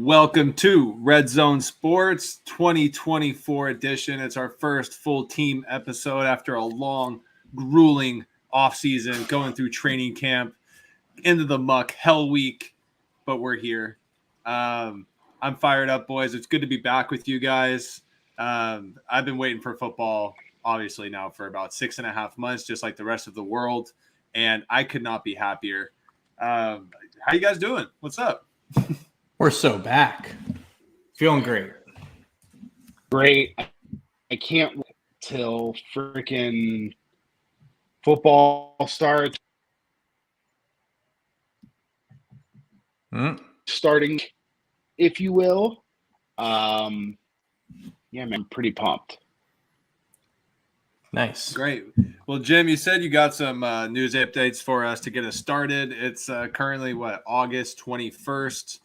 Welcome to Red Zone Sports 2024 edition. It's our first full team episode after a long, grueling offseason, going through training camp, into the muck, hell week, but we're here. I'm fired up, boys. It's good to be back with you guys. I've been waiting for football, obviously, now for about 6.5 months, just like the rest of the world, and I could not be happier. How you guys doing? What's up? We're so back. Feeling great. Great. I can't wait till freaking football starts. Starting, if you will. Yeah, man, I'm pretty pumped. Nice. Great. Well, Jim, you said you got some news updates for us to get us started. It's currently, August 21st.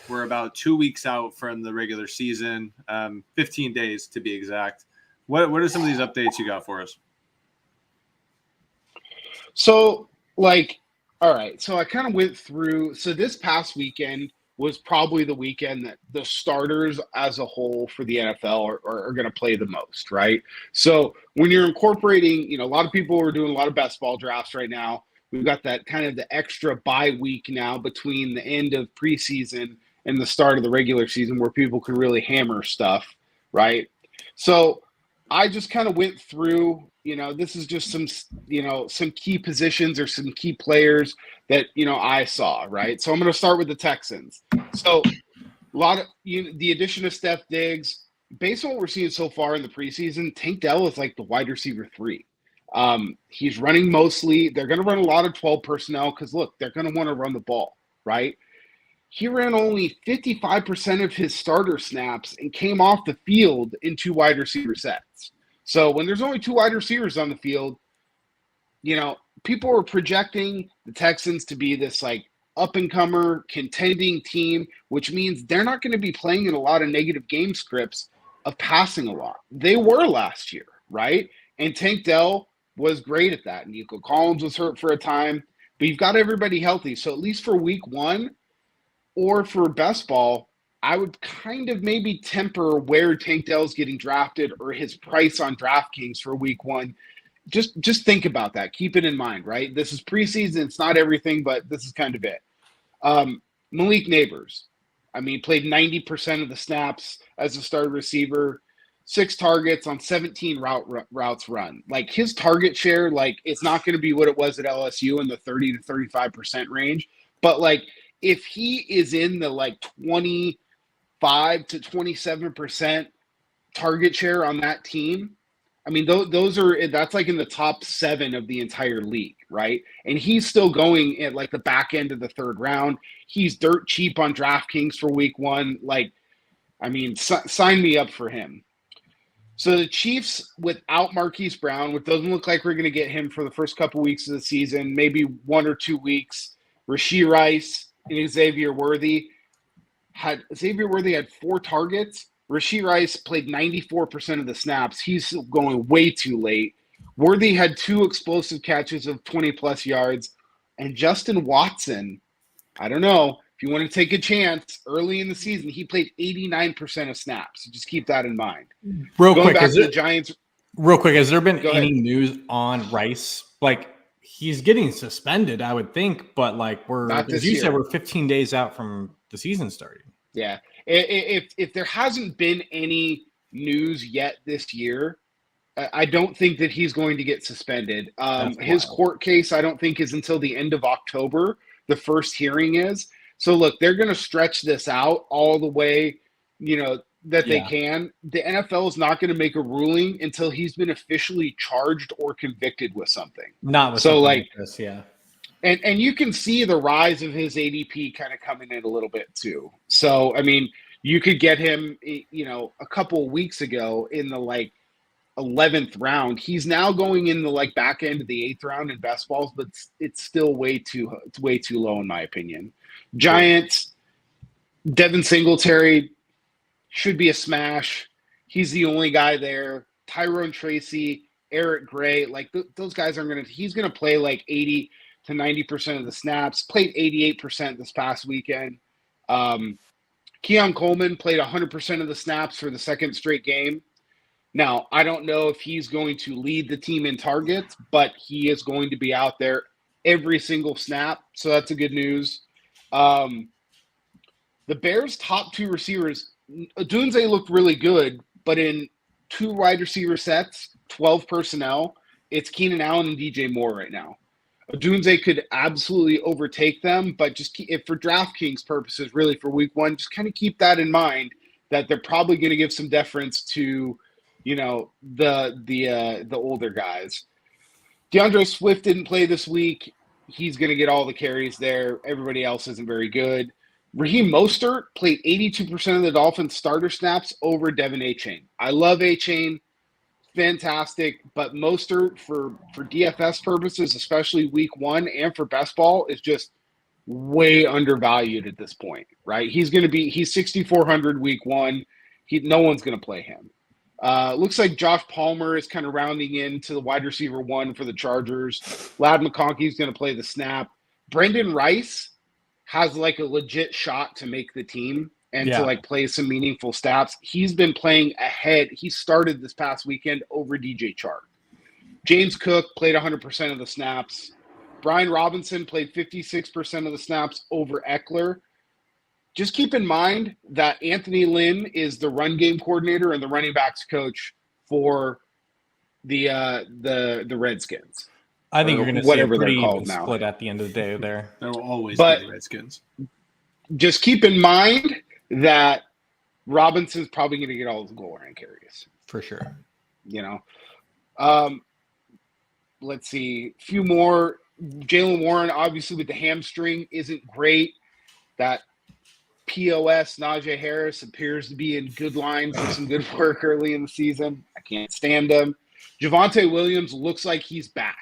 We're about 2 weeks out from the regular season, 15 days to be exact. What are some of these updates you got for us? So, all right. So I kind of went through. So this past weekend was probably the weekend that the starters as a whole for the NFL are going to play the most, right? So when you're incorporating, a lot of people are doing a lot of best ball drafts right now. We've got that kind of the extra bye week now between the end of preseason and the start of the regular season where people can really hammer stuff, right? So I just kind of went through, this is just some key positions or some key players that, I saw, right? So I'm going to start with the Texans. So a lot of the addition of Steph Diggs, based on what we're seeing so far in the preseason, Tank Dell is like the wide receiver 3. He's running mostly. They're going to run a lot of 12 personnel because, look, they're going to want to run the ball, right? He ran only 55% of his starter snaps and came off the field in 2 wide receiver sets. So when there's only 2 wide receivers on the field, people are projecting the Texans to be this up-and-comer contending team, which means they're not going to be playing in a lot of negative game scripts of passing a lot. They were last year, right? And Tank Dell was great at that. Nico Collins was hurt for a time, but you've got everybody healthy. So at least for week 1 or for best ball, I would kind of maybe temper where Tank Dell's getting drafted or his price on DraftKings for week 1. Just think about that. Keep it in mind, right? This is preseason. It's not everything, but this is kind of it. Malik Neighbors, played 90% of the snaps as a starter receiver. 6 targets on 17 routes run. His target share, it's not going to be what it was at LSU in the 30 to 35% range. But if he is in the 25 to 27% target share on that team, that's in the top 7 of the entire league, right? And he's still going at the back end of the 3rd round. He's dirt cheap on DraftKings for week 1. Sign me up for him. So the Chiefs, without Marquise Brown, which doesn't look like we're going to get him for the first couple weeks of the season, maybe 1 or 2 weeks. Rashee Rice and Xavier Worthy had 4 targets. Rashee Rice played 94% of the snaps. He's going way too late. Worthy had 2 explosive catches of 20-plus yards. And Justin Watson, I don't know. If you want to take a chance, early in the season, he played 89% of snaps. So just keep that in mind. Real quick, has there been any news on Rice? He's getting suspended, I would think, but as you said, we're 15 days out from the season starting. Yeah. If there hasn't been any news yet this year, I don't think that he's going to get suspended. His court case, I don't think, is until the end of October. The first hearing is. So, look, they're going to stretch this out all the way, that they can. The NFL is not going to make a ruling until he's been officially charged or convicted with something. Not with something like this, yeah. And you can see the rise of his ADP kind of coming in a little bit too. So, you could get him, a couple of weeks ago in the 11th round. He's now going in the back end of the 8th round in best balls, but it's still way too low in my opinion. Giants, Devin Singletary should be a smash. He's the only guy there. Tyrone Tracy, Eric Gray, those guys he's going to play 80 to 90% of the snaps, played 88% this past weekend. Keon Coleman played 100% of the snaps for the second straight game. Now, I don't know if he's going to lead the team in targets, but he is going to be out there every single snap. So that's a good news. The Bears' top 2 receivers, Odunze looked really good, but in 2 wide receiver sets, 12 personnel, it's Keenan Allen and DJ Moore right now. Odunze could absolutely overtake them, but just if for DraftKings purposes, really for week 1, just kind of keep that in mind that they're probably going to give some deference to the older guys. DeAndre Swift didn't play this week. He's going to get all the carries there. Everybody else isn't very good. Raheem Mostert played 82% of the Dolphins starter snaps over Devin Achane. I love Achane. Fantastic. But Mostert for DFS purposes, especially week 1 and for best ball, is just way undervalued at this point, right? He's 6,400 week 1. No one's going to play him. Looks like Josh Palmer is kind of rounding into the wide receiver 1 for the Chargers. Ladd McConkey is going to play the snap. Brendan Rice has like a legit shot to make the team and to like play some meaningful snaps. He's been playing ahead. He started this past weekend over DJ Chark. James Cook played 100% of the snaps. Brian Robinson played 56% of the snaps over Eckler. Just keep in mind that Anthony Lynn is the run game coordinator and the running backs coach for the Redskins. I think you're going to see a pretty even split at the end of the day there. There will always be the Redskins. Just keep in mind that Robinson's probably going to get all the goal line carries. For sure. Let's see. A few more. Jaylen Warren, obviously, with the hamstring, isn't great. That POS, Najee Harris, appears to be in good line for some good work early in the season. I can't stand him. Javonte Williams looks like he's back.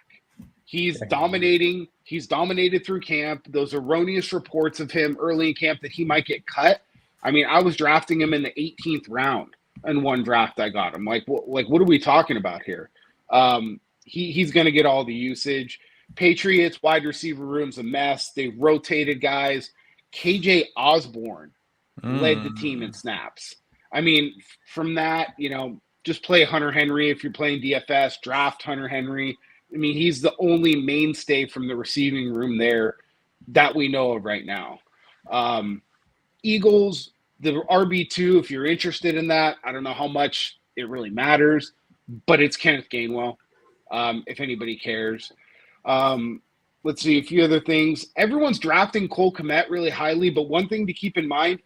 He's dominating. He's dominated through camp. Those erroneous reports of him early in camp that he might get cut. I mean, I was drafting him in the 18th round in one draft I got him. Like what are we talking about here? He's going to get all the usage. Patriots wide receiver room's a mess. They rotated guys. KJ Osborne led the team in snaps. I mean, from that, just play Hunter Henry if you're playing DFS. Draft Hunter Henry. I mean, he's the only mainstay from the receiving room there that we know of right now. Eagles, the RB2, if you're interested in that, I don't know how much it really matters, but it's Kenneth Gainwell, if anybody cares. Let's see, a few other things. Everyone's drafting Cole Kmet really highly, but one thing to keep in mind,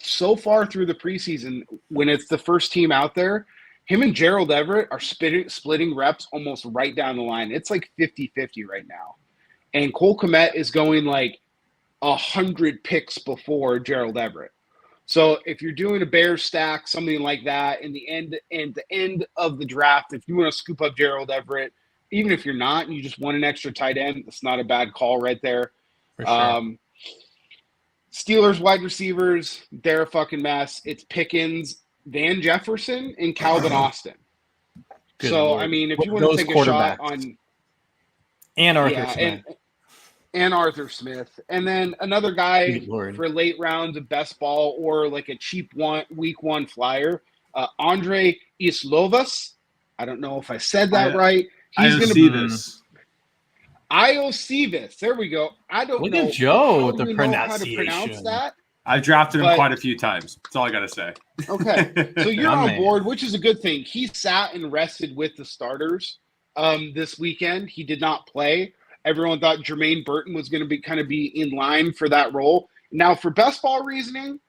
so far through the preseason, when it's the first team out there, him and Gerald Everett are splitting reps almost right down the line. It's like 50-50 right now. And Cole Kmet is going like 100 picks before Gerald Everett. So if you're doing a Bears stack, something like that, in the end of the draft, if you want to scoop up Gerald Everett, even if you're not and you just want an extra tight end, it's not a bad call right there. For sure. Steelers wide receivers, they're a fucking mess. It's Pickens, Van Jefferson, and Calvin Austin. Good so, Lord. I mean, if you want to take a shot on – and Arthur Smith. And Arthur Smith. And then another guy for late rounds of best ball or like a cheap week 1 flyer, Andre Islovas. I don't know if I said that right. He's going to be this. Iosivas. There we go. I don't know. Look at Joe with the pronunciation. How to pronounce that. I've drafted him quite a few times. That's all I got to say. Okay. So you're on board, which is a good thing. He sat and rested with the starters this weekend. He did not play. Everyone thought Jermaine Burton was going to be in line for that role. Now, for best ball reasoning,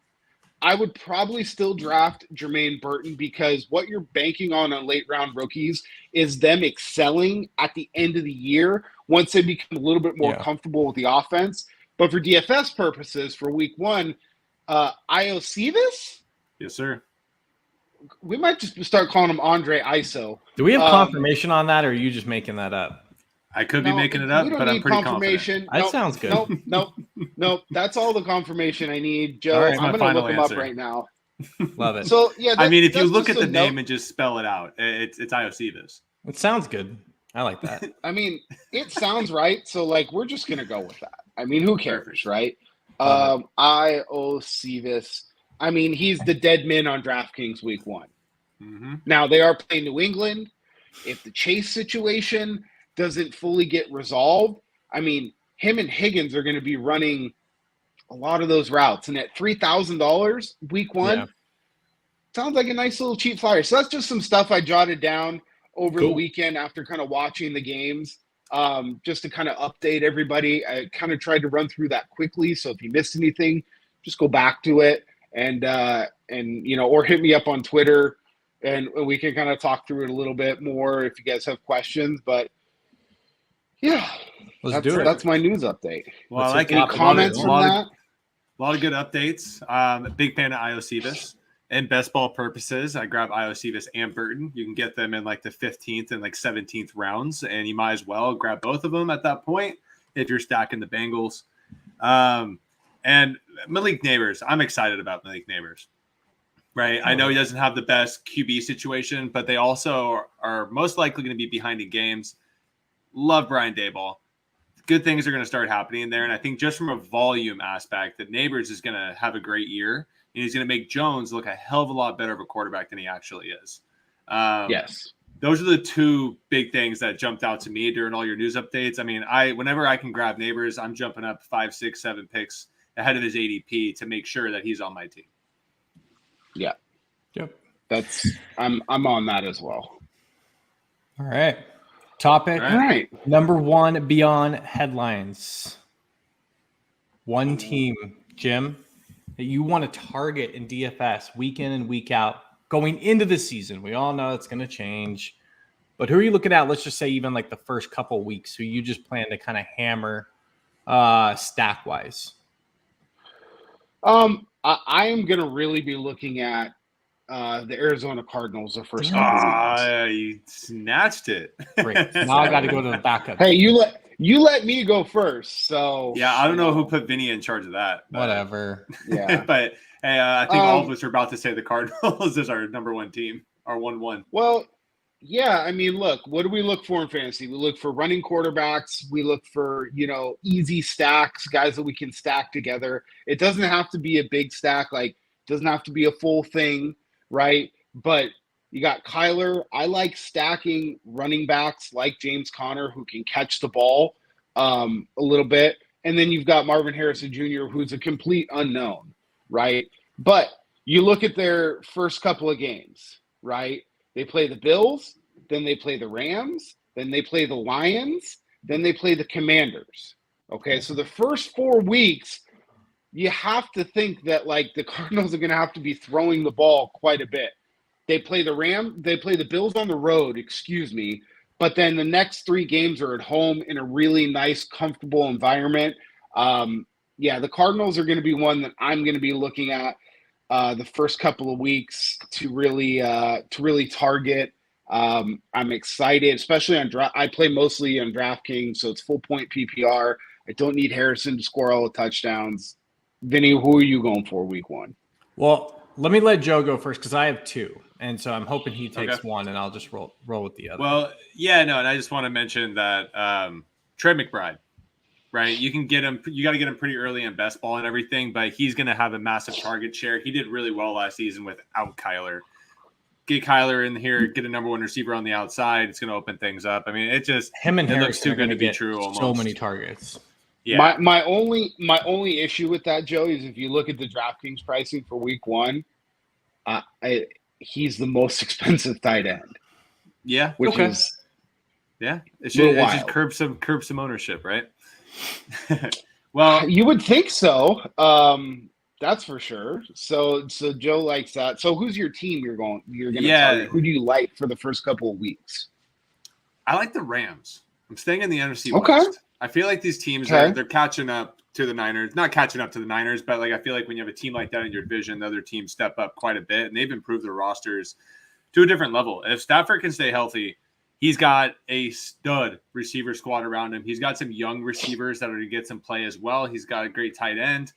I would probably still draft Jermaine Burton because what you're banking on late round rookies is them excelling at the end of the year once they become a little bit more comfortable with the offense. But for DFS purposes, for week 1, Iosivas? Yes, sir. We might just start calling him Andre ISO. Do we have confirmation on that, or are you just making that up? I could be making it up, but I'm pretty confident. That sounds good. Nope. That's all the confirmation I need, Joe. Right, I'm going to look him up right now. Love it. So yeah, I mean, if you look at the name and just spell it out, it's Iosivas. It sounds good. I like that. I mean, it sounds right. So like, we're just going to go with that. I mean, who cares, right? I see this. I mean, he's the dead man on DraftKings week 1. Mm-hmm. Now, they are playing New England. If the Chase situation doesn't fully get resolved, I mean, him and Higgins are going to be running a lot of those routes. And at $3,000 week 1, sounds like a nice little cheap flyer. So that's just some stuff I jotted down over the weekend after kind of watching the games, just to kind of update everybody. I kind of tried to run through that quickly. So if you missed anything, just go back to it and or hit me up on Twitter. And we can kind of talk through it a little bit more if you guys have questions. But yeah, that's my news update. Well, I like any comments from that? A lot of good updates. A big fan of Iosivas. And best ball purposes, I grab Iosivas and Burton. You can get them in like the 15th and like 17th rounds, and you might as well grab both of them at that point if you're stacking the Bengals. And Malik Neighbors, I'm excited about Malik Neighbors. Right, I know he doesn't have the best QB situation, but they also are most likely going to be behind in games. Love Brian Daboll. Good things are going to start happening there, and I think just from a volume aspect, that Neighbors is going to have a great year, and he's going to make Jones look a hell of a lot better of a quarterback than he actually is. Yes, those are the two big things that jumped out to me during all your news updates. I mean, whenever I can grab Neighbors, I'm jumping up 5, 6, 7 picks ahead of his ADP to make sure that he's on my team. Yeah. Yep. I'm on that as well. All right. Topic number 1 beyond headlines. One team, Jim, that you want to target in DFS week in and week out going into the season. We all know it's going to change. But who are you looking at? Let's just say even like the first couple weeks who you just plan to kind of hammer stack wise. I am going to really be looking at the Arizona Cardinals the first couple weeks. You snatched it. Great. Now I got to go to the backup. Hey, you let me go first. So yeah, I don't know who put Vinny in charge of that. But, whatever. Yeah. But hey, I think all of us are about to say the Cardinals is our number 1 team, our 1-1. Well, yeah, I mean, look, what do we look for in fantasy? We look for running quarterbacks. We look for, easy stacks, guys that we can stack together. It doesn't have to be a big stack. Like, it doesn't have to be a full thing, right? But you got Kyler. I like stacking running backs like James Conner who can catch the ball a little bit. And then you've got Marvin Harrison Jr., who's a complete unknown, right? But you look at their first couple of games, right? They play the Bills, then they play the Rams, then they play the Lions, then they play the Commanders. Okay, so the first 4 weeks, you have to think that like the Cardinals are going to have to be throwing the ball quite a bit. They play the Bills on the road, but then the next 3 games are at home in a really nice, comfortable environment. The Cardinals are going to be one that I'm going to be looking at the first couple of weeks to really target. I'm excited, especially on I play mostly on DraftKings, so it's full point PPR. I don't need Harrison to score all the touchdowns. Vinny, who are you going for week 1? Well, let me let Joe go first because I have 2, and so I'm hoping he takes one, and I'll just roll with the other. Well, yeah, no, and I just want to mention that Trey McBride. Right, you can get him. You got to get him pretty early in best ball and everything, but he's going to have a massive target share. He did really well last season without Kyler. Get Kyler in here, get a number 1 receiver on the outside. It's going to open things up. I mean, it just him and Harris looks too good to be true. Almost so many targets. Yeah. My only issue with that, Joe, is if you look at the DraftKings pricing for week 1, he's the most expensive tight end. Yeah, which is it should curb some ownership, right? Well, you would think so. That's for sure. So Joe likes that. So who's your team you're going to target? Who do you like for the first couple of weeks? I like the Rams. I'm staying in the NFC West. I feel like these teams they're catching up to the Niners. Not catching up to the Niners, but like I feel like when you have a team like that in your division, the other teams step up quite a bit, and they've improved their rosters to a different level. If Stafford can stay healthy, he's got a stud receiver squad around him. He's got some young receivers that are going to get some play as well. He's got a great tight end.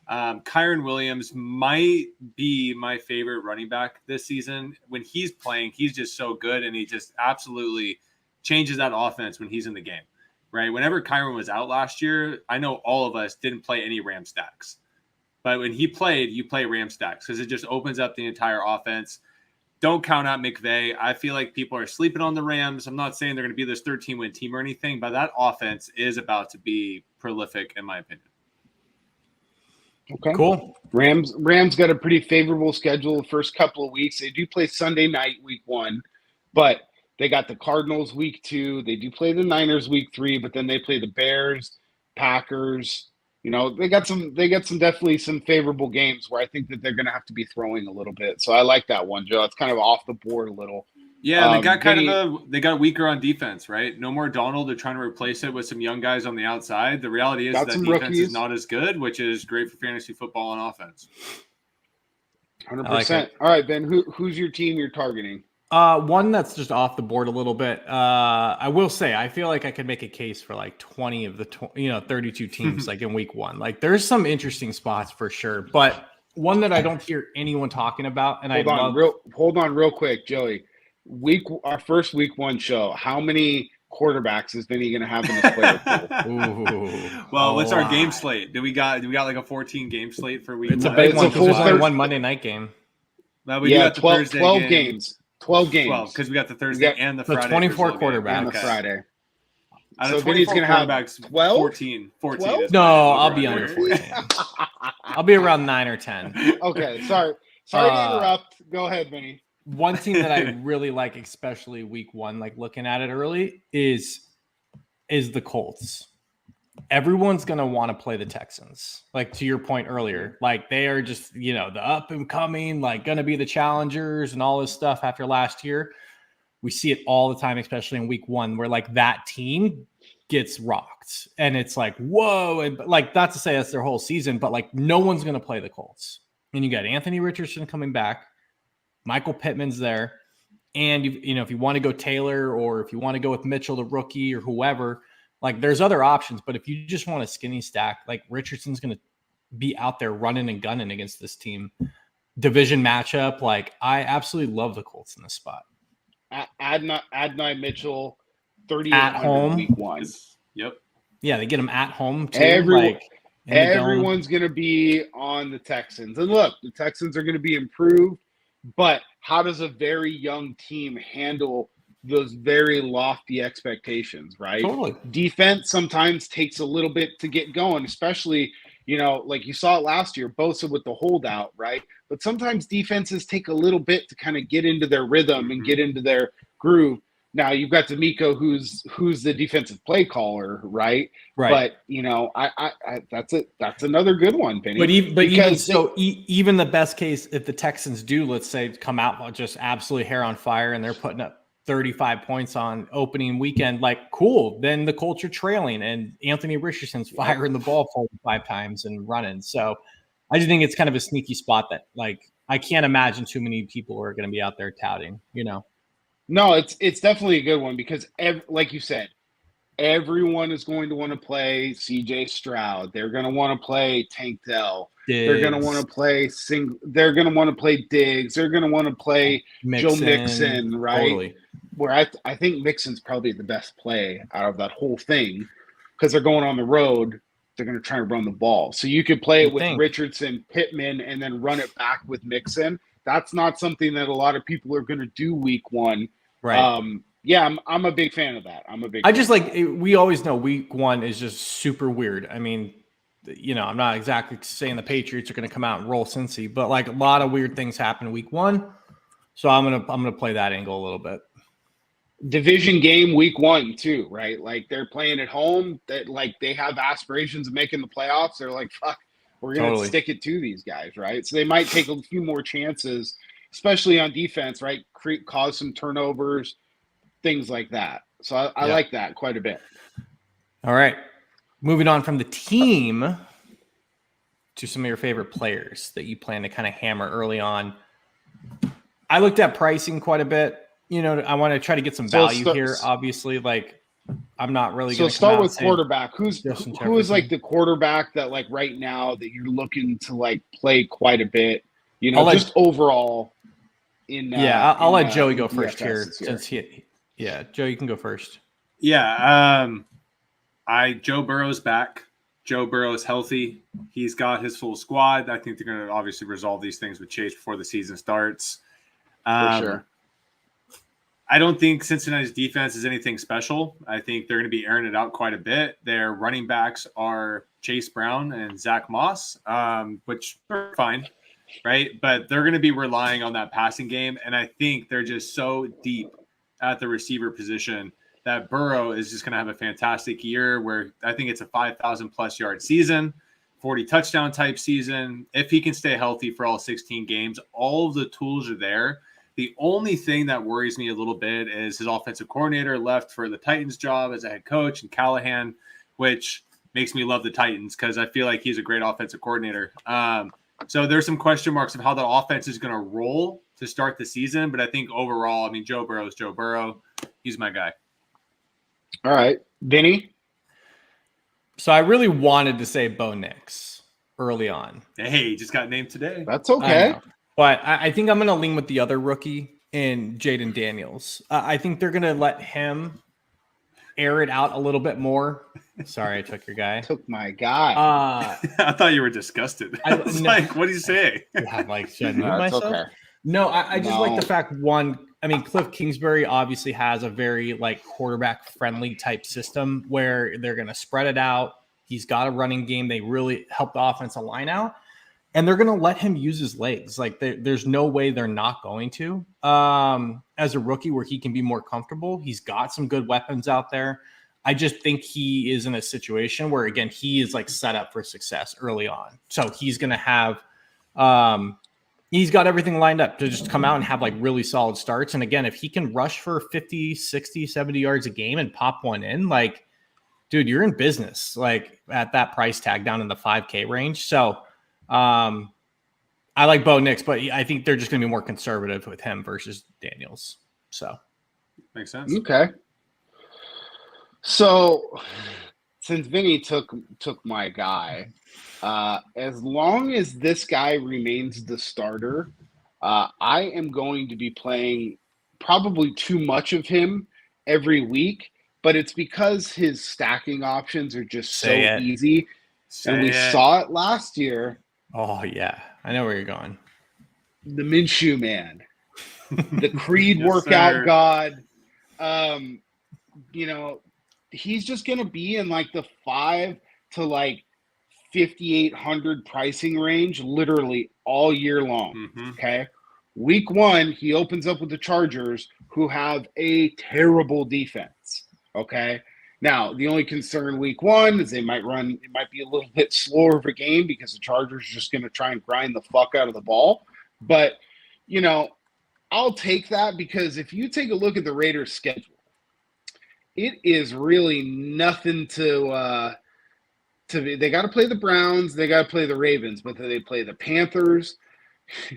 Kyron Williams might be my favorite running back this season. When he's playing, he's just so good, and he just absolutely changes that offense when he's in the game, right? Whenever Kyron was out last year, I know all of us didn't play any Ram stacks. But when he played, you play Ram stacks because it just opens up the entire offense. Don't count out McVay. I feel like people are sleeping on the Rams. I'm not saying they're going to be this 13-win team or anything, but that offense is about to be prolific, in my opinion. Okay. Cool. Rams got a pretty favorable schedule the first couple of weeks. They do play Sunday night week 1, but they got the Cardinals week 2. They do play the Niners week 3, but then they play the Bears, Packers. You know, they got some definitely some favorable games where I think that they're going to have to be throwing a little bit. So I like that one, Joe. It's kind of off the board a little. Yeah, they got they got weaker on defense, right? No more Donald. They're trying to replace it with some young guys on the outside. The reality is that defense rookies. is not as good, which is great for fantasy football and offense. 100%. All right, Ben, who's your team you're targeting? One that's just off the board a little bit. I will say, I feel like I could make a case for like 20 of the 32 teams like in week 1. Like there's some interesting spots for sure, but one that I don't hear anyone talking about. And hold on real quick, Joey. Our first week 1 show. How many quarterbacks is Vinny going to have in this player pool? Well, what's our game slate? Do we got like a 14 game slate for week? It's a big one because there's only one Monday night game. Well, we got 12 games. 12 games. 12 because we got the Thursday and the Friday. 24 quarterbacks. And the Friday. So Vinny's going to have 12? 14. No, I'll be under 14. I'll be around 9 or 10. Okay, sorry to interrupt. Go ahead, Vinny. One team that I really like, especially week 1, like looking at it early, is the Colts. Everyone's going to want to play the Texans. Like to your point earlier, like they are just, the up and coming, like going to be the challengers and all this stuff after last year. We see it all the time, especially in week 1, where like that team gets rocked and it's like, whoa. And like, not to say that's their whole season, but like no one's going to play the Colts. And you got Anthony Richardson coming back. Michael Pittman's there. And, if you want to go Taylor or if you want to go with Mitchell, the rookie or whoever, like there's other options. But if you just want a skinny stack, like Richardson's going to be out there running and gunning against this team. Division matchup. Like I absolutely love the Colts in this spot. Adonai Mitchell, 38 at home week 1. Yep. Yeah, they get them at home too. Everyone's going to be on the Texans. And look, the Texans are going to be improved. But how does a very young team handle those very lofty expectations, right? Totally. Defense sometimes takes a little bit to get going, especially, like you saw it last year, Bosa with the holdout, right? But sometimes defenses take a little bit to kind of get into their rhythm and get into their groove. Now you've got D'Amico, who's the defensive play caller, right? Right. But I that's another good one, Penny. Even the best case, if the Texans do, let's say, come out just absolutely hair on fire and they're putting up 35 points on opening weekend, like cool. Then the Colts are trailing and Anthony Richardson's firing the ball 45 times and running. So I just think it's kind of a sneaky spot that like I can't imagine too many people are going to be out there touting. No, it's definitely a good one because, like you said, everyone is going to want to play C.J. Stroud. They're going to want to play Tank Dell. They're going to want to play They're going to want to play Diggs. They're going to want to play Joe Mixon, right? Totally. Where I think Mixon's probably the best play out of that whole thing because they're going on the road. They're going to try to run the ball. So you could play it with Richardson, Pittman, and then run it back with Mixon. That's not something that a lot of people are going to do week 1. Right. I'm a big fan of that. We always know week 1 is just super weird. I mean, I'm not exactly saying the Patriots are going to come out and roll Cincy, but like a lot of weird things happen week 1. So I'm going to play that angle a little bit. Division game week 1 too, right? Like they're playing at home, that like they have aspirations of making the playoffs. They're like, fuck, we're going to stick it to these guys, right? So they might take a few more chances, especially on defense, right? Cause some turnovers, things like that. So I like that quite a bit. All right. Moving on from the team to some of your favorite players that you plan to kind of hammer early on. I looked at pricing quite a bit. I want to try to get some value here. Obviously, like I'm not really going to start with quarterback. Who is like the quarterback that like right now that you're looking to like play quite a bit? Just overall. I'll let Joey go first here since Joe, you can go first. Yeah. Joe Burrow's back. Joe Burrow is healthy. He's got his full squad. I think they're going to obviously resolve these things with Chase before the season starts. For sure. I don't think Cincinnati's defense is anything special. I think they're going to be airing it out quite a bit. Their running backs are Chase Brown and Zach Moss, which are fine, right? But they're going to be relying on that passing game. And I think they're just so deep at the receiver position that Burrow is just going to have a fantastic year where I think it's a 5,000+ yard season, 40 touchdown type season. If he can stay healthy for all 16 games, all of the tools are there. The only thing that worries me a little bit is his offensive coordinator left for the Titans job as a head coach, and Callahan, which makes me love the Titans because I feel like he's a great offensive coordinator. So there's some question marks of how the offense is going to roll to start the season. But I think overall, I mean, Joe Burrow is Joe Burrow. He's my guy. All right. Vinny? So I really wanted to say Bo Nix early on. Hey, he just got named today. That's okay. But I think I'm going to lean with the other rookie in Jaden Daniels. I think they're going to let him air it out a little bit more. Sorry, I took your guy. Took my guy. I thought you were disgusted. I was like, what do you say? Yeah, like, should I mute myself? Okay. No, I just like the fact, one, I mean, Cliff Kingsbury obviously has a very like quarterback-friendly type system where they're going to spread it out. He's got a running game. They really help the offensive line out. And they're going to let him use his legs. Like there's no way they're not going to. As a rookie where he can be more comfortable, he's got some good weapons out there. I just think he is in a situation where, again, he is like set up for success early on. So he's going to have he's got everything lined up to just come out and have like really solid starts. And again, if he can rush for 50, 60, 70 yards a game and pop one in, like, dude, you're in business, like at that price tag down in the 5K range. So I like Bo Nix, but I think they're just going to be more conservative with him versus Daniels. So makes sense. Okay. So since Vinny took my guy, as long as this guy remains the starter, I am going to be playing probably too much of him every week, but it's because his stacking options are just so easy. And we saw it last year. Oh, yeah. I know where you're going. The Minshew man. The Creed workout god. You know, he's just going to be in like the 5 to like 5,800 pricing range literally all year long. Mm-hmm. Okay. Week 1, he opens up with the Chargers, who have a terrible defense. Okay. Now, the only concern week 1 is it might be a little bit slower of a game because the Chargers are just going to try and grind the fuck out of the ball. But, you know, I'll take that because if you take a look at the Raiders' schedule, it is really nothing to they got to play the Browns, they got to play the Ravens, but they play the Panthers,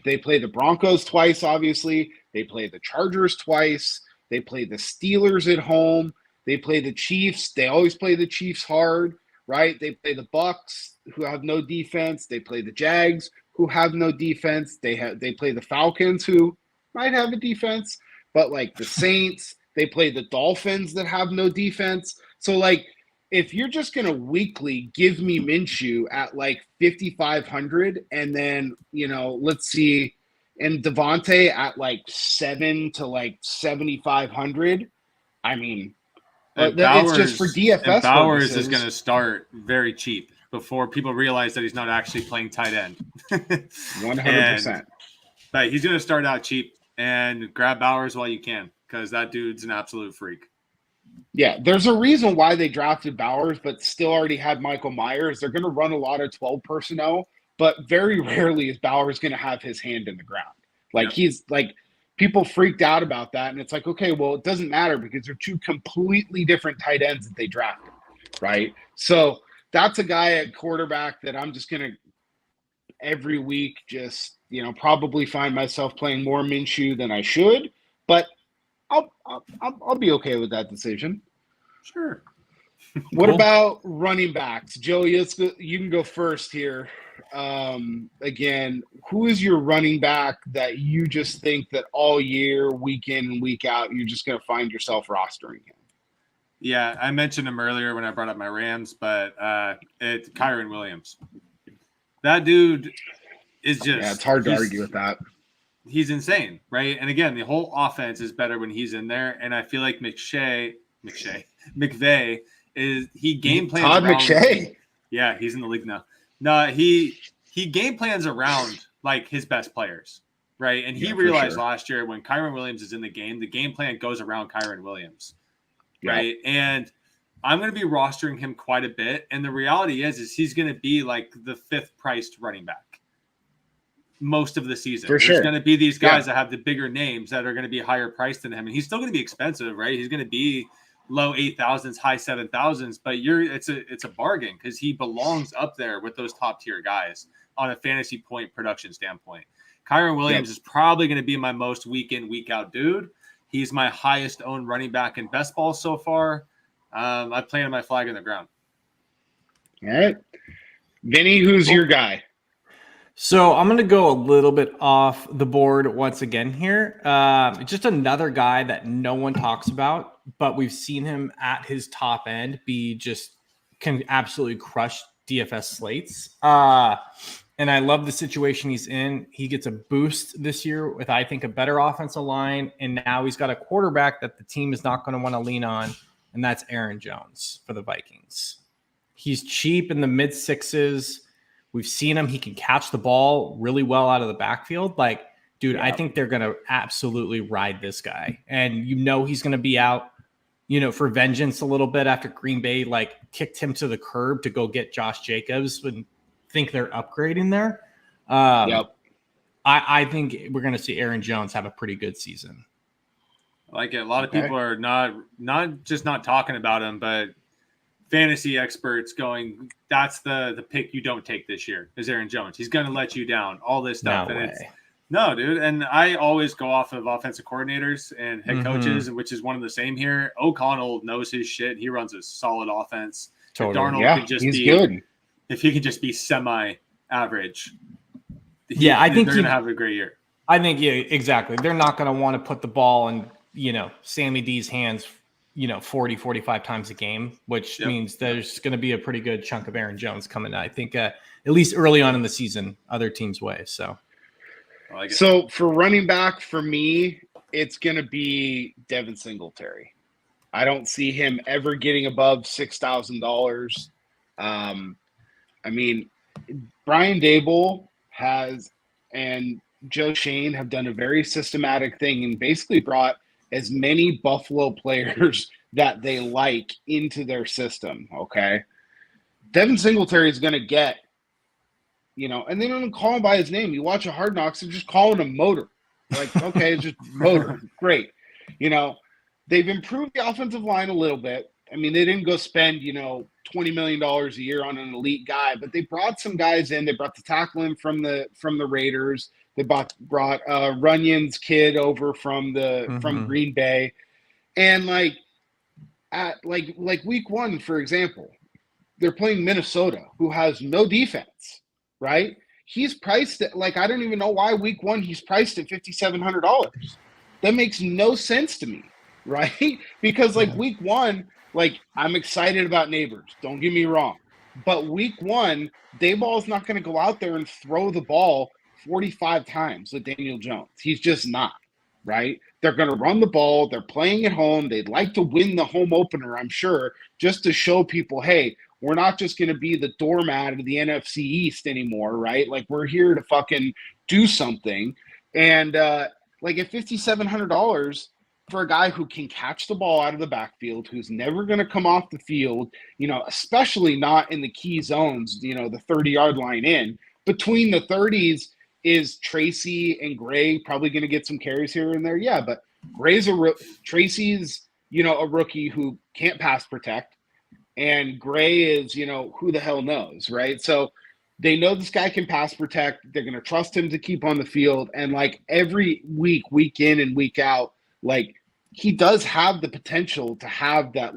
they play the Broncos twice, obviously, they play the Chargers twice, they play the Steelers at home, they play the Chiefs, they always play the Chiefs hard, right? They play the Bucks, who have no defense, they play the Jags, who have no defense, they play the Falcons, who might have a defense, but like the Saints, they play the Dolphins that have no defense. So like, if you're just going to weekly give me Minshew at like 5,500 and then, you know, let's see, and Devontae at like 7 to like 7,500, I mean, it's just for DFS. And Bowers is going to start very cheap before people realize that he's not actually playing tight end. 100%. But he's going to start out cheap and grab Bowers while you can because that dude's an absolute freak. Yeah, there's a reason why they drafted Bowers, but still already had Michael Myers. They're going to run a lot of 12 personnel, but very rarely is Bowers going to have his hand in the ground. Like he's like, people freaked out about that. And it's like, okay, well, it doesn't matter because they're two completely different tight ends that they drafted, right? So that's a guy at quarterback that I'm just going to every week just, you know, probably find myself playing more Minshew than I should, but I'll be okay with that decision. Sure. What about running backs? Joey, you can go first here. Again, who is your running back that you just think that all year, week in and week out, you're just going to find yourself rostering him? Yeah, I mentioned him earlier when I brought up my Rams, but it's Kyren Williams. That dude is just... Yeah, it's hard to argue with that. He's insane, right? And again, the whole offense is better when he's in there. And I feel like McVay he game plans Todd around... McShay. Yeah, he's in the league now. No, he game plans around like his best players, right? And he realized last year when Kyren Williams is in the game plan goes around Kyren Williams, right? And I'm going to be rostering him quite a bit. And the reality is he's going to be like the 5th priced running back most of the season. There's going to be these guys that have the bigger names that are going to be higher priced than him. And he's still going to be expensive, right? He's going to be low 8,000s, high 7,000s, but it's a bargain because he belongs up there with those top tier guys on a fantasy point production standpoint. Kyren Williams is probably going to be my most week in, week out dude. He's my highest owned running back in best ball so far. I planted my flag in the ground. All right. Vinny, who's your guy? So I'm going to go a little bit off the board once again here. Just another guy that no one talks about, but we've seen him at his top end can absolutely crush DFS slates. And I love the situation he's in. He gets a boost this year with, I think, a better offensive line. And now he's got a quarterback that the team is not going to want to lean on. And that's Aaron Jones for the Vikings. He's cheap in the mid 6s. We've seen him. He can catch the ball really well out of the backfield. Like, dude, I think they're going to absolutely ride this guy. And he's going to be out, for vengeance a little bit after Green Bay, kicked him to the curb to go get Josh Jacobs and think they're upgrading there. I think we're going to see Aaron Jones have a pretty good season. I like it. A lot of people are not talking about him, but fantasy experts going, that's the pick you don't take this year is Aaron Jones. He's going to let you down, all this stuff. No, dude. And I always go off of offensive coordinators and head coaches, which is one of the same here. O'Connell knows his shit. He runs a solid offense. Totally. If Darnold could just be good. If he could just be semi-average, I think they're going to have a great year. I think, exactly. They're not going to want to put the ball in, Sammy D's hands 40, 45 times a game, which means there's going to be a pretty good chunk of Aaron Jones coming, I think, at least early on in the season, other teams' way. So for running back, for me, it's going to be Devin Singletary. I don't see him ever getting above $6,000. I mean, Brian Dable and Joe Shane have done a very systematic thing and basically brought as many Buffalo players that they like into their system, okay? Devin Singletary is going to get, and they don't even call him by his name. You watch a Hard Knocks, they're just calling him Motor. Like, okay, it's just Motor. Great. They've improved the offensive line a little bit. I mean, they didn't go spend, $20 million a year on an elite guy, but they brought some guys in. They brought the tackle in from the Raiders. They brought Runyon's kid over from Green Bay, and at week 1, for example, they're playing Minnesota, who has no defense, right? He's priced at I don't even know why week 1 he's priced at $5,700. That makes no sense to me, right? Because week 1, I'm excited about Neighbors. Don't get me wrong, but week 1, Dayball's not going to go out there and throw the ball 45 times with Daniel Jones. He's just not, right? They're going to run the ball. They're playing at home. They'd like to win the home opener, I'm sure, just to show people, hey, we're not just going to be the doormat of the NFC East anymore, right? We're here to fucking do something. And at $5,700 for a guy who can catch the ball out of the backfield, who's never going to come off the field, especially not in the key zones, the 30-yard line in. Between the 30s, is Tracy and Gray probably going to get some carries here and there? Yeah, but Tracy's, a rookie who can't pass protect, and Gray is, who the hell knows, right? So they know this guy can pass protect. They're going to trust him to keep on the field, and every week in and week out, he does have the potential to have that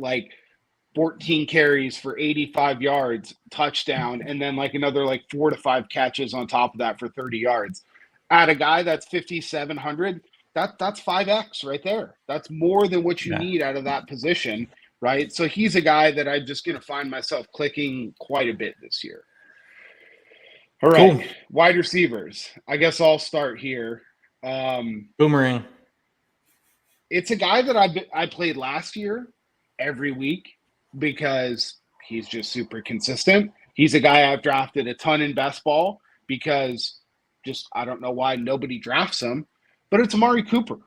14 carries for 85 yards, touchdown, and then another 4 to 5 catches on top of that for 30 yards. At a guy that's 5,700, that's 5x right there. That's more than what you need out of that position. right? So he's a guy that I'm just going to find myself clicking quite a bit this year. All right, cool. Wide receivers. I guess I'll start here. Boomerang. It's a guy that I played last year every week because he's just super consistent. He's a guy I've drafted a ton in best ball because I don't know why nobody drafts him, but it's Amari Cooper.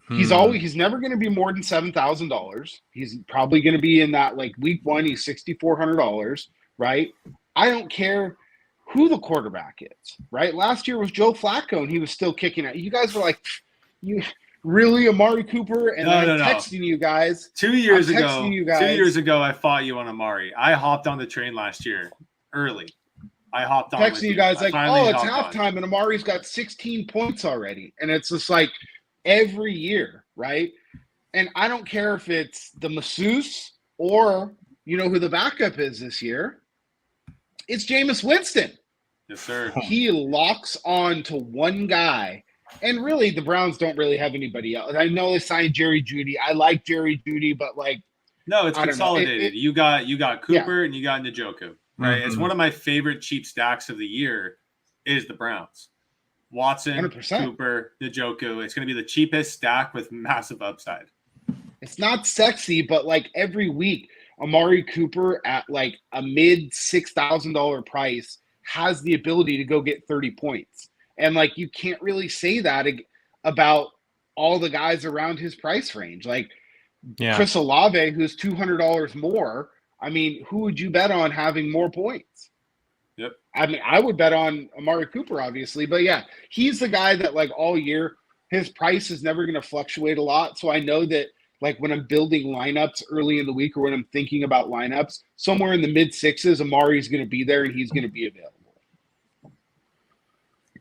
He's never going to be more than $7,000. He's probably going to be in that like week one, he's $6,400, right? I don't care who the quarterback is, right? Last year was Joe Flacco and he was still kicking it. You guys were like, you really Amari Cooper? And I'm texting you guys. 2 years ago, I fought you on Amari. I hopped on the train last year early. I hopped on. Texting you guys like, it's halftime and Amari's got 16 points already. And it's just like every year, right? And I don't care if it's the masseuse or you know who the backup is this year. It's Jameis Winston. Yes, sir. He locks on to one guy. And really, the Browns don't really have anybody else. I know they signed Jerry Jeudy. I like Jerry Jeudy, but like, no, it's consolidated. You got Cooper and you got Njoku, right? It's one of my favorite cheap stacks of the year. Is the Browns, Watson, 100%. Cooper, Njoku. It's going to be the cheapest stack with massive upside. It's not sexy, but like every week, Amari Cooper at like a mid $6,000 price has the ability to go get 30 points. And like, you can't really say that about all the guys around his price range. Like Chris Olave, who's $200 more. I mean, who would you bet on having more points? Yep. I mean, I would bet on Amari Cooper, obviously, but yeah, he's the guy that like all year, his price is never going to fluctuate a lot. So I know that like when I'm building lineups early in the week or when I'm thinking about lineups, somewhere in the mid sixes, Amari's going to be there and he's going to be available.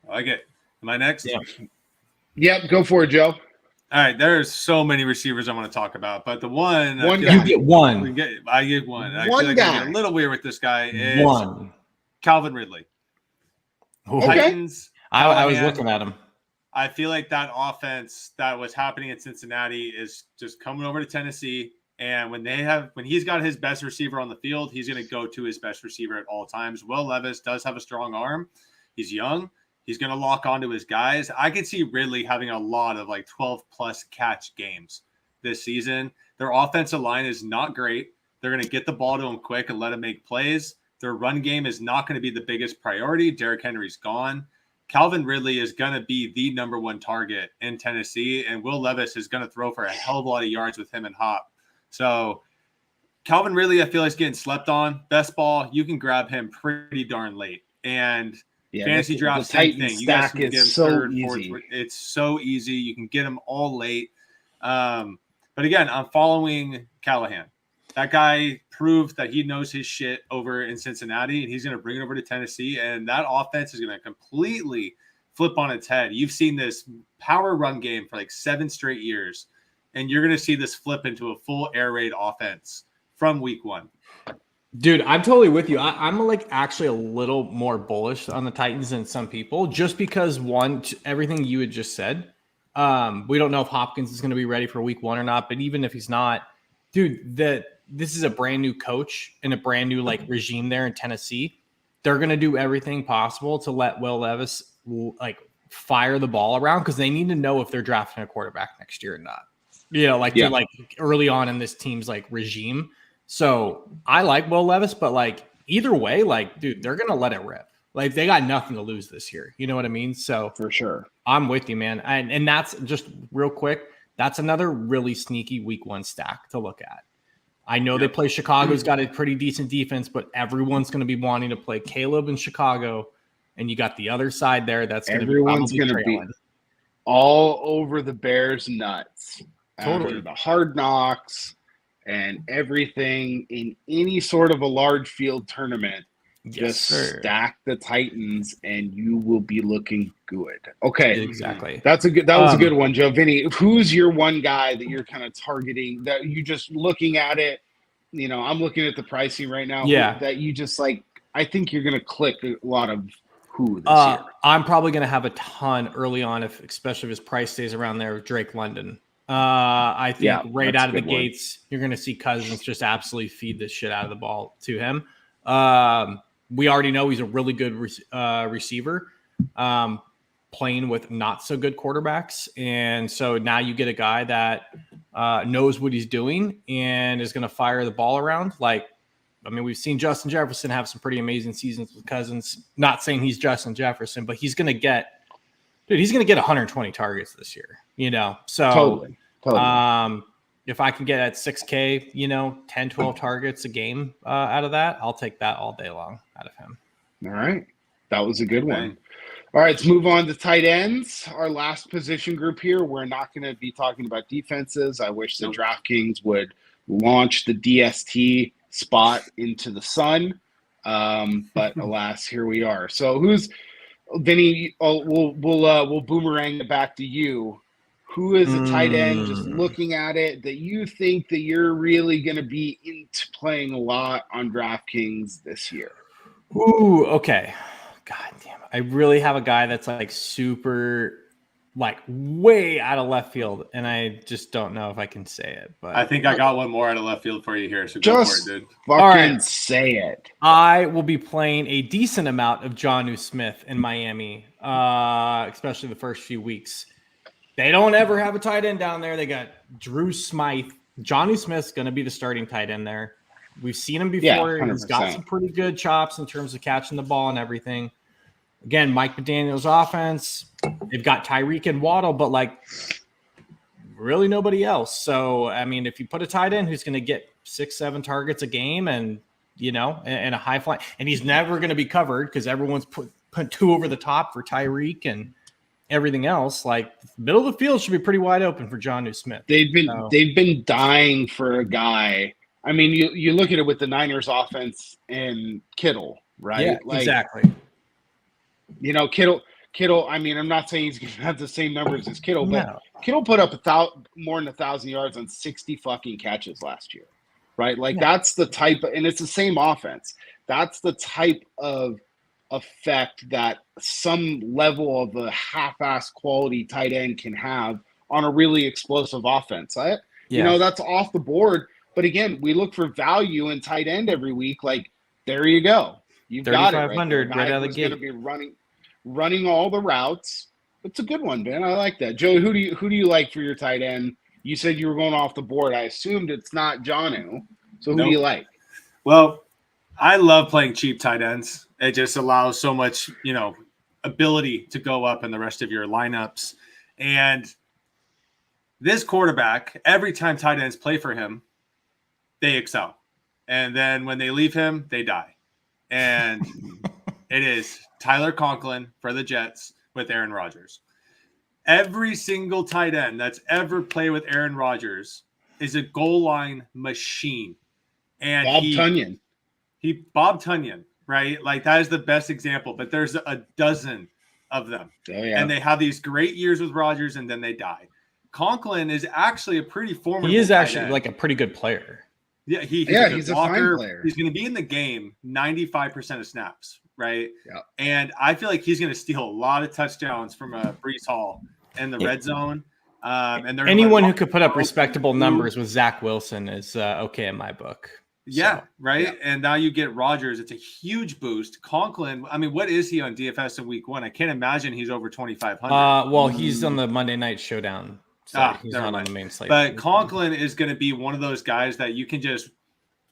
I like it. Am I next? Yeah. Yep, go for it, Joe. All right, there's so many receivers I want to talk about, but the one guy. You get one. I get one. I feel like guy. I get a little weird with this guy. Is one. Calvin Ridley. Okay. Titans. I was looking at him. I feel like that offense that was happening at Cincinnati is just coming over to Tennessee. And when he's got his best receiver on the field, he's going to go to his best receiver at all times. Will Levis does have a strong arm. He's young. He's going to lock onto his guys. I could see Ridley having a lot of like 12-plus catch games this season. Their offensive line is not great. They're going to get the ball to him quick and let him make plays. Their run game is not going to be the biggest priority. Derrick Henry's gone. Calvin Ridley is going to be the number one target in Tennessee, and Will Levis is going to throw for a hell of a lot of yards with him and Hop. So Calvin Ridley, I feel like, is getting slept on. Best ball, you can grab him pretty darn late. And fantasy draft, same thing. You guys can get him third, fourth. It's so easy. You can get him all late. But again, I'm following Callahan. That guy proved that he knows his shit over in Cincinnati, and he's going to bring it over to Tennessee, and that offense is going to completely flip on its head. You've seen this power run game for like 7 straight years, and you're going to see this flip into a full air raid offense from week 1. Dude, I'm totally with you. I'm like actually a little more bullish on the Titans than some people, just because everything you had just said. We don't know if Hopkins is going to be ready for week 1 or not, but even if he's not, dude, this is a brand new coach and a brand new like regime there in Tennessee. They're going to do everything possible to let Will Levis like fire the ball around because they need to know if they're drafting a quarterback next year or not. They're like early on in this team's like regime. So I like Will Levis, but like either way, like, dude, they're going to let it rip. Like they got nothing to lose this year. You know what I mean? So for sure. I'm with you, man. And that's just real quick. That's another really sneaky week 1 stack to look at. I know they play Chicago's got a pretty decent defense, but everyone's going to be wanting to play Caleb in Chicago. And you got the other side there. Everyone's going to be all over the Bears nuts. Totally. The hard knocks and everything in any sort of a large field tournament. Just stack the Titans and you will be looking good. Okay. Exactly. That was a good one, Joe. Vinny, who's your one guy that you're kind of targeting that you just looking at it? You know, I'm looking at the pricing right now. Yeah. That you just like, I think you're going to click a lot of who this year. I'm probably going to have a ton early on, especially if his price stays around there, with Drake London. I think right out of the one. gates, you're going to see Cousins just absolutely feed the shit out of the ball to him. We already know he's a really good receiver, playing with not so good quarterbacks. And so now you get a guy that knows what he's doing and is going to fire the ball around. We've seen Justin Jefferson have some pretty amazing seasons with Cousins. Not saying he's Justin Jefferson, but he's going to get 120 targets this year, So totally. If I can get at 6K, 10, 12 targets a game out of that, I'll take that all day long out of him. All right. That was a good one. All right, let's move on to tight ends. Our last position group here. We're not going to be talking about defenses. I wish the DraftKings would launch the DST spot into the sun. But alas, here we are. So Vinny, we'll boomerang it back to you. Who is a tight end, just looking at it, that you think that you're really going to be into playing a lot on DraftKings this year? Ooh, okay. God damn it. I really have a guy that's super, way out of left field, and I just don't know if I can say it. But I think I got one more out of left field for you here, so go for it, dude. Fucking say it. I will be playing a decent amount of Jonnu Smith in Miami, especially the first few weeks. They don't ever have a tight end down there. They got Drew Smythe. Jonnu Smith's going to be the starting tight end there. We've seen him before. He's got some pretty good chops in terms of catching the ball and everything. Again, Mike McDaniel's offense. They've got Tyreek and Waddle, but really nobody else. So, if you put a tight end who's going to get 6-7 targets a game and a high fly, and he's never going to be covered because everyone's put 2 over the top for Tyreek and everything else, middle of the field should be pretty wide open for Jonnu Smith. They've been dying for a guy. You look at it with the Niners offense and Kittle, right? Yeah, exactly. Kittle, I'm not saying he's going to have the same numbers as Kittle, but Kittle put up more than 1,000 yards on 60 fucking catches last year, right? That's the type and it's the same offense. That's the type of effect that some level of a half-ass quality tight end can have on a really explosive offense. That's off the board. But again, we look for value in tight end every week. There you go. You've got it. 3,500 right out of the gate. Going to be running all the routes. It's a good one, Ben. I like that. Joey, who do you like for your tight end? You said you were going off the board. I assumed it's not Jonnu. So who do you like? Well, I love playing cheap tight ends. It just allows so much, ability to go up in the rest of your lineups. And this quarterback, every time tight ends play for him, they excel. And then when they leave him, they die. And it is Tyler Conklin for the Jets with Aaron Rodgers. Every single tight end that's ever played with Aaron Rodgers is a goal line machine. And Bob Tunyon, right? That is the best example, but there's a dozen of them. Oh, yeah. And they have these great years with Rodgers and then they die. Conklin is actually a pretty formidable. He is actually a pretty good player. Yeah, he's a fine player. He's going to be in the game 95% of snaps, right? Yeah. And I feel like he's going to steal a lot of touchdowns from Breece Hall in the red zone. And anyone who could put up respectable numbers with Zach Wilson is okay in my book. Yeah, right. Yeah. And now you get Rodgers. It's a huge boost. Conklin, what is he on DFS in week 1? I can't imagine he's over 2,500. Well, he's on the Monday Night Showdown. So he's not on the main slate. But Conklin is going to be one of those guys that you can just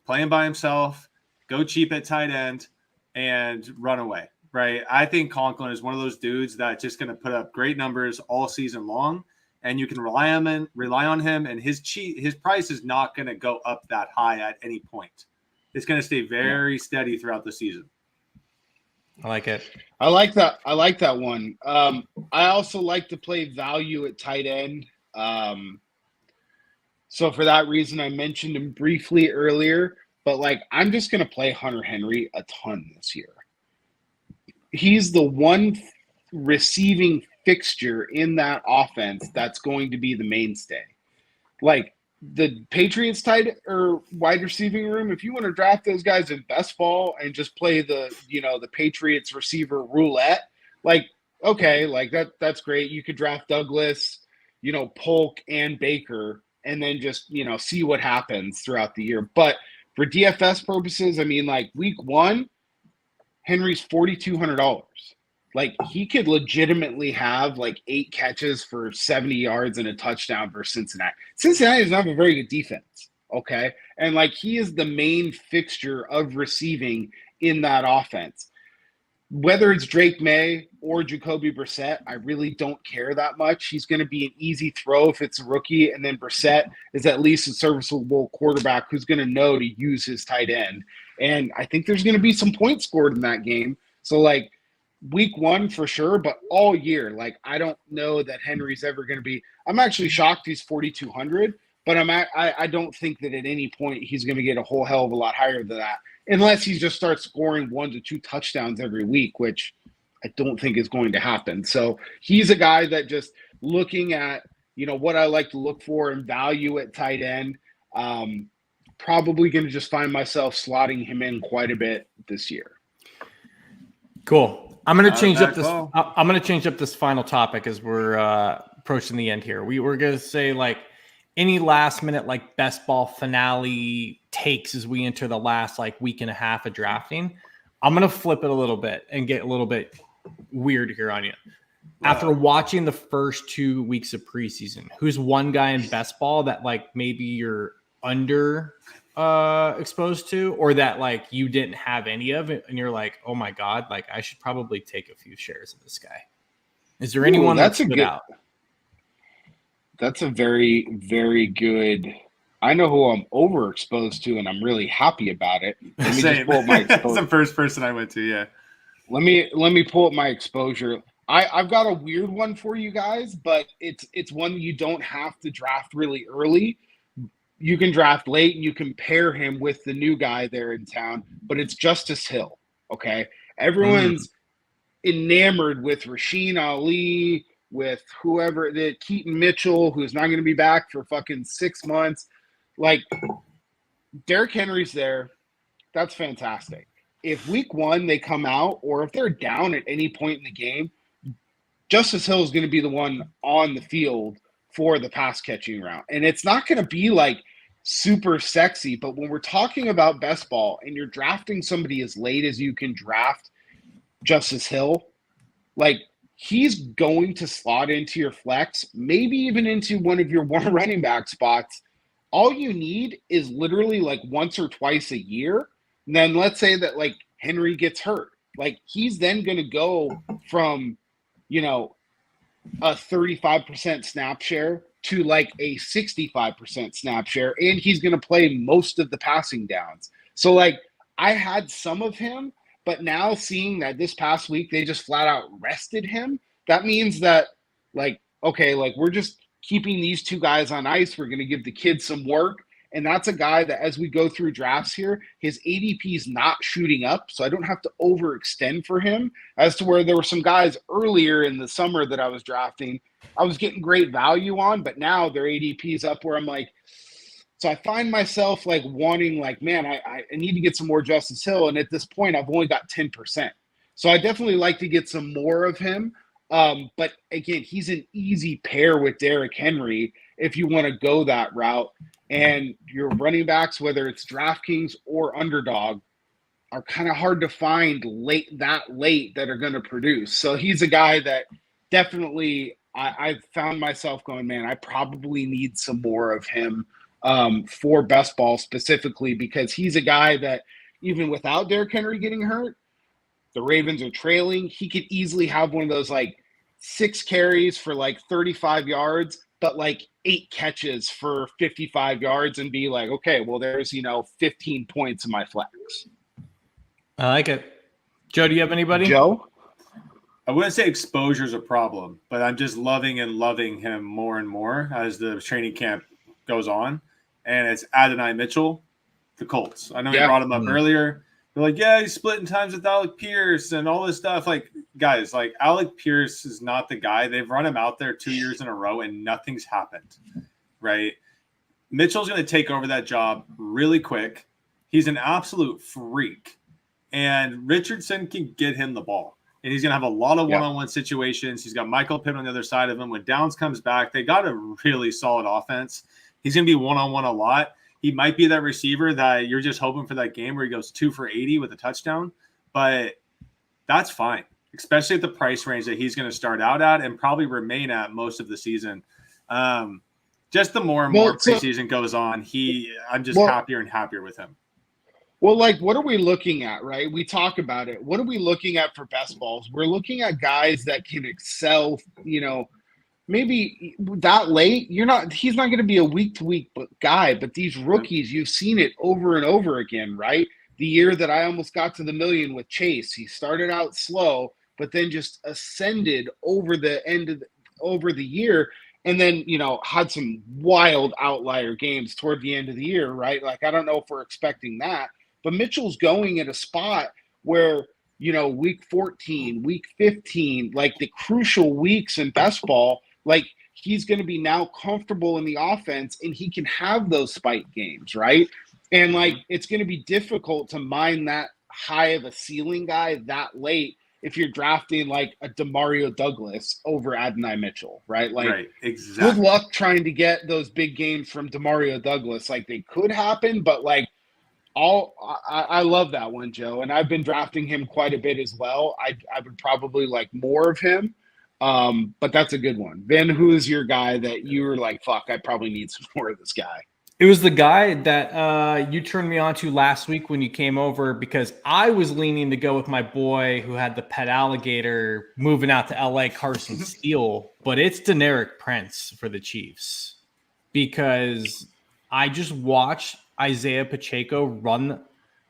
play him by himself, go cheap at tight end, and run away, right? I think Conklin is one of those dudes that's just going to put up great numbers all season long, and you can rely on him, and his price is not going to go up that high at any point. It's going to stay very steady throughout the season. I like it. I like that one. I also like to play value at tight end. So for that reason, I mentioned him briefly earlier, but I'm just going to play Hunter Henry a ton this year. He's the one receiving fixture in that offense that's going to be the mainstay. The Patriots tight or wide receiving room, if you want to draft those guys in best ball and just play the Patriots receiver roulette, okay, that's great. You could draft Douglas. Polk and Baker, and then just, see what happens throughout the year. But for DFS purposes, I mean, like week 1, Henry's $4,200. Like he could legitimately have like 8 catches for 70 yards and a touchdown versus Cincinnati. Cincinnati does not have a very good defense. Okay. And like he is the main fixture of receiving in that offense. Whether it's Drake May or Jacoby Brissett, I really don't care that much. He's going to be an easy throw if it's a rookie. And then Brissett is at least a serviceable quarterback who's going to know to use his tight end. And I think there's going to be some points scored in that game. So like week 1 for sure, but all year, like I don't know that Henry's ever going to be. I'm actually shocked he's 4,200, but I don't think that at any point he's going to get a whole hell of a lot higher than that, unless he just starts scoring 1 to 2 touchdowns every week, which I don't think is going to happen. So he's a guy that just looking at, what I like to look for and value at tight end, probably going to just find myself slotting him in quite a bit this year. Cool. I'm going to change up this. I'm going to change up this final topic as we're approaching the end here. We were going to say like any last minute like best ball finale takes as we enter the last like week and a half of drafting. I'm going to flip it a little bit and get a little bit weird here on you. After watching the first 2 weeks of preseason, who's one guy in best ball that like maybe you're under exposed to, or that like you didn't have any of it and you're like, oh my God, like I should probably take a few shares of this guy? Is there anyone that's stood out? That's a very, very good. I know who I'm overexposed to, and I'm really happy about it. Let me just pull up my exposure. That's the first person I went to. Yeah. Let me pull up my exposure. I've got a weird one for you guys, but it's one you don't have to draft really early. You can draft late and you can pair him with the new guy there in town, but it's Justice Hill. Okay. Everyone's enamored with Rasheen Ali, with whoever, the Keaton Mitchell, who's not going to be back for fucking 6 months. Like Derrick Henry's there. That's fantastic. If week 1 they come out, or if they're down at any point in the game, Justice Hill is going to be the one on the field for the pass catching route. And it's not going to be like super sexy, but when we're talking about best ball and you're drafting somebody as late as you can draft Justice Hill, like he's going to slot into your flex, maybe even into one of your one running back spots. All you need is literally like once or twice a year. And then let's say that like Henry gets hurt. Like he's then going to go from, a 35% snap share to like a 65% snap share, and he's going to play most of the passing downs. So like I had some of him, but now seeing that this past week they just flat out rested him, that means that like, okay, like we're just keeping these 2 guys on ice. We're going to give the kid some work. And that's a guy that as we go through drafts here, his ADP is not shooting up. So I don't have to overextend for him, as to where there were some guys earlier in the summer that I was drafting, I was getting great value on, but now their ADP is up where I'm like, so I find myself like wanting like, man, I need to get some more Justice Hill. And at this point, I've only got 10%. So I definitely like to get some more of him. But again, he's an easy pair with Derrick Henry if you want to go that route. And your running backs, whether it's DraftKings or Underdog, are kind of hard to find late that are going to produce. So he's a guy that definitely I've found myself going, man, I probably need some more of him for best ball specifically, because he's a guy that even without Derrick Henry getting hurt, the Ravens are trailing. He could easily have one of those like 6 carries for like 35 yards, but like 8 catches for 55 yards and be like, okay, well, there's, 15 points in my flex. I like it. Joe, do you have anybody? Joe? I wouldn't say exposure is a problem, but I'm just loving him more and more as the training camp goes on. And it's Adonai Mitchell, the Colts. I know you brought him up earlier. They're like, yeah, he's splitting times with Alec Pierce and all this stuff. Like, guys, like Alec Pierce is not the guy. They've run him out there 2 years in a row and nothing's happened, right? Mitchell's going to take over that job really quick. He's an absolute freak. And Richardson can get him the ball. and he's going to have a lot of one-on-one situations. He's got Michael Pittman on the other side of him. When Downs comes back, they got a really solid offense. He's going to be one-on-one a lot. He might be that receiver that you're just hoping for that game where he goes 2 for 80 with a touchdown, but that's fine, especially at the price range that he's going to start out at and probably remain at most of the season. Just the more and more preseason goes on, I'm just happier and happier with him. Well, like, what are we looking at, right? We talk about it. What are we looking at for best balls? We're looking at guys that can excel, maybe that late. He's not going to be a week-to-week guy, but these rookies, you've seen it over and over again, right? The year that I almost got to the million with Chase, he started out slow, but then just ascended over the year. And then, had some wild outlier games toward the end of the year, right? Like, I don't know if we're expecting that. But Mitchell's going at a spot where, week 14, week 15, like the crucial weeks in best ball, like he's going to be now comfortable in the offense and he can have those spike games, right? And like it's going to be difficult to mine that high of a ceiling guy that late if you're drafting like a Demario Douglas over Adonai Mitchell, right? Like, right, exactly. Good luck trying to get those big games from Demario Douglas. Like they could happen, but like, I love that one, Joe, and I've been drafting him quite a bit as well. I would probably like more of him, but that's a good one. Vin, who is your guy that you were like, fuck, I probably need some more of this guy? It was the guy that you turned me on to last week when you came over because I was leaning to go with my boy who had the pet alligator moving out to LA, Carson Steele, but it's Deneric Prince for the Chiefs because I just watched Isaiah Pacheco run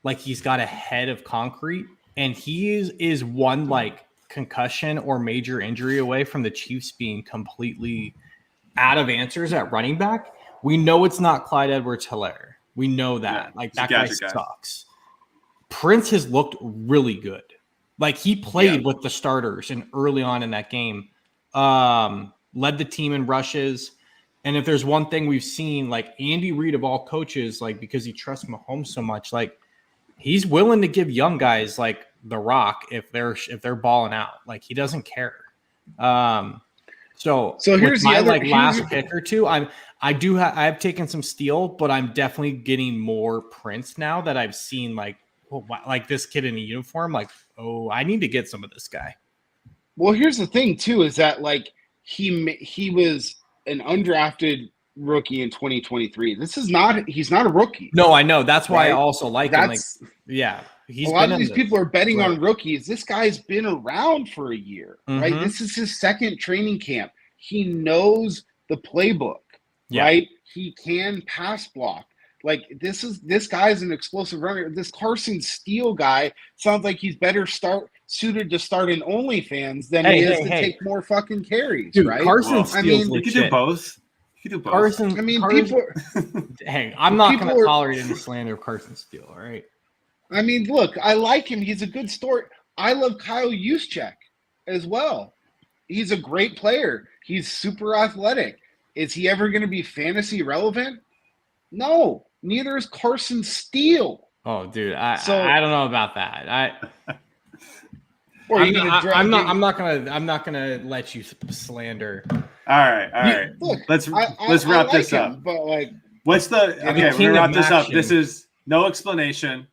like he's got a head of concrete, and he is one like concussion or major injury away from the Chiefs being completely out of answers at running back. We know it's not Clyde Edwards-Helaire. We know that. Like that guy sucks. Prince has looked really good. Like he played with the starters and early on in that game, led the team in rushes. And if there's one thing we've seen, like Andy Reid of all coaches, like because he trusts Mahomes so much, like he's willing to give young guys like the rock if they're balling out. Like he doesn't care. So here's my last pick or two. I have taken some Steele, but I'm definitely getting more Prince now that I've seen like this kid in a uniform. Like, oh, I need to get some of this guy. Well, here's the thing too, is that like he was an undrafted rookie in 2023. He's not a rookie. No, I know. That's why I also like him. Like, yeah. A lot of these people are betting on rookies. This guy's been around for a year, right? This is his second training camp. He knows the playbook, right? He can pass block. Like this guy's an explosive runner. This Carson Steele guy sounds like he's better suited to start in OnlyFans than he is to take more fucking carries, dude, right? Carson Steele's you can do both. People. Hey, I'm not going to tolerate any slander of Carson Steele, all right? I mean, look, I like him. He's a good story. I love Kyle Juszczyk as well. He's a great player. He's super athletic. Is he ever going to be fantasy relevant? No. Neither is Carson Steele. Oh, dude, I don't know about that. I'm not gonna let you slander. All right. Look, let's wrap this up. But like, what's the okay? We're gonna wrap this up. This is no explanation.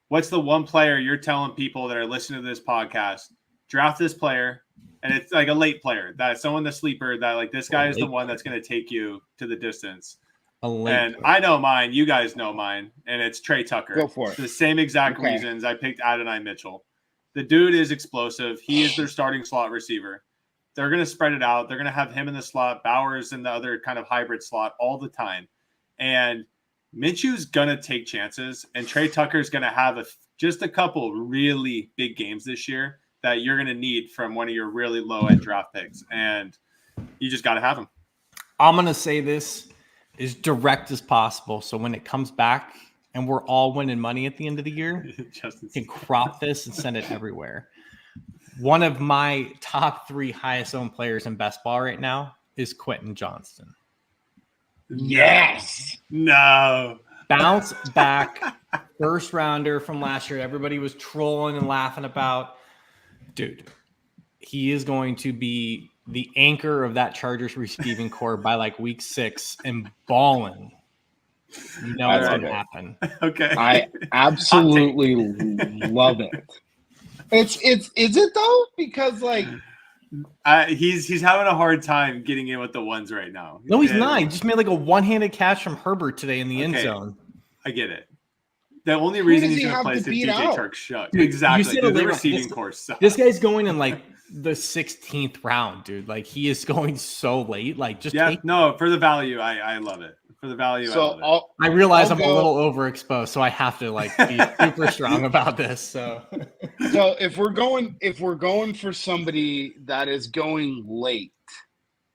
What's the one player you're telling people that are listening to this podcast? Draft this player, and it's like a late player. That's someone the sleeper that like this guy is the one that's going to take you to the distance. And I know mine. You guys know mine, and it's Trey Tucker. Go for it. The same exact reasons I picked Adonai Mitchell. The dude is explosive. He is their starting slot receiver. They're going to spread it out. They're going to have him in the slot, Bowers in the other kind of hybrid slot all the time. And Minshew's going to take chances, and Trey Tucker's going to have just a couple really big games this year that you're going to need from one of your really low-end draft picks, and you just got to have him. I'm going to say this as direct as possible, so when it comes back and we're all winning money at the end of the year, you can crop this and send it everywhere. One of my top 3 highest-owned players in best ball right now is Quentin Johnston. Yes. No. Bounce back first rounder from last year. Everybody was trolling and laughing about. Dude, he is going to be the anchor of that Chargers receiving core by like week 6 and balling. You know it's going to happen. Okay. I absolutely love it. Is it though? Because like he's having a hard time getting in with the ones right now. No, he's not. He just made like a one-handed catch from Herbert today in the end zone. I get it. The only reason he's going to play is if DJ Chark shut. Exactly. Dude, the receiving course sucks. This guy's going in like the 16th round, dude. Like he is going so late. Like just for the value, I love it. For the value, I realize I'm a little overexposed, so I have to like be super strong about this. So if we're going for somebody that is going late,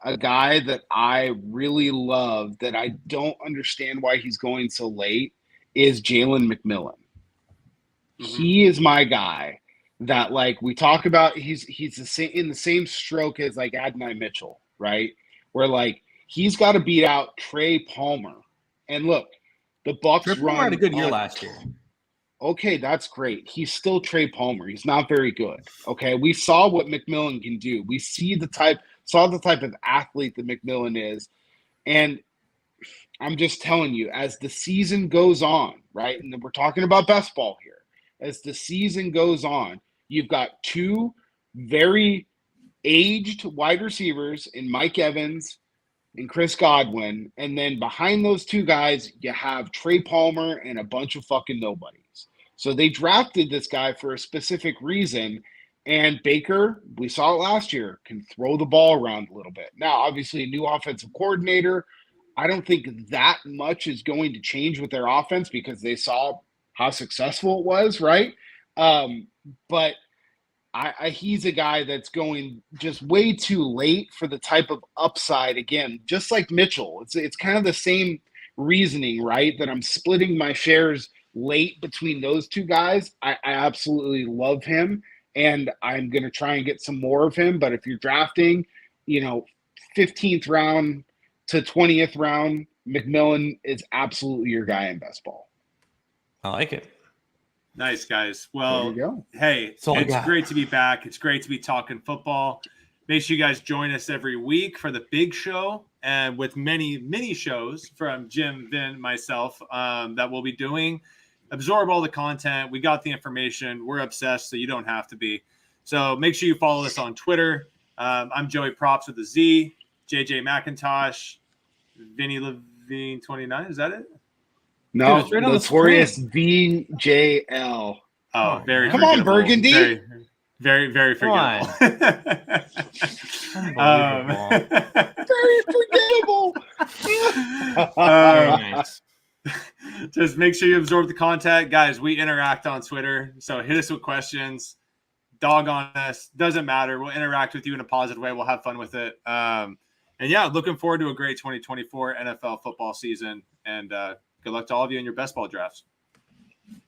a guy that I really love that I don't understand why he's going so late is Jalen McMillan. Mm-hmm. He is my guy that like we talk about. He's the same in the same stroke as like Adonai Mitchell, right? Where like he's got to beat out Trey Palmer. And look, the Bucs had a good year last year. Okay, that's great. He's still Trey Palmer. He's not very good. Okay, we saw what McMillan can do. We saw the type of athlete that McMillan is. And I'm just telling you, as the season goes on, right? And we're talking about best ball here. As the season goes on, you've got 2 very aged wide receivers in Mike Evans and Chris Godwin. And then behind those 2 guys, you have Trey Palmer and a bunch of fucking nobodies. So they drafted this guy for a specific reason. And Baker, we saw it last year, can throw the ball around a little bit. Now, obviously, a new offensive coordinator. I don't think that much is going to change with their offense because they saw how successful it was, right? But he's a guy that's going just way too late for the type of upside. Again, just like Mitchell, it's kind of the same reasoning, right? That I'm splitting my shares late between those 2 guys. I absolutely love him, and I'm going to try and get some more of him. But if you're drafting, 15th round to 20th round, McMillan is absolutely your guy in best ball. I like it. Nice, guys. Well, hey, it's great to be back. It's great to be talking football. Make sure you guys join us every week for the big show and with many mini shows from Jim, Vin, myself that we'll be doing. Absorb all the content. We got the information. We're obsessed, so you don't have to be. So make sure you follow us on Twitter. I'm Joey Props with a Z, JJ McIntosh, Vinny Levine 29. Is that it? No, right Notorious VJL. Oh, very. Come on, Burgundy. Very, very forgettable. Very forgettable. Very nice. Just make sure you absorb the content, guys. We interact on Twitter, so hit us with questions. Dog on us, doesn't matter. We'll interact with you in a positive way. We'll have fun with it. And yeah, looking forward to a great 2024 NFL football season. And good luck to all of you in your best ball drafts.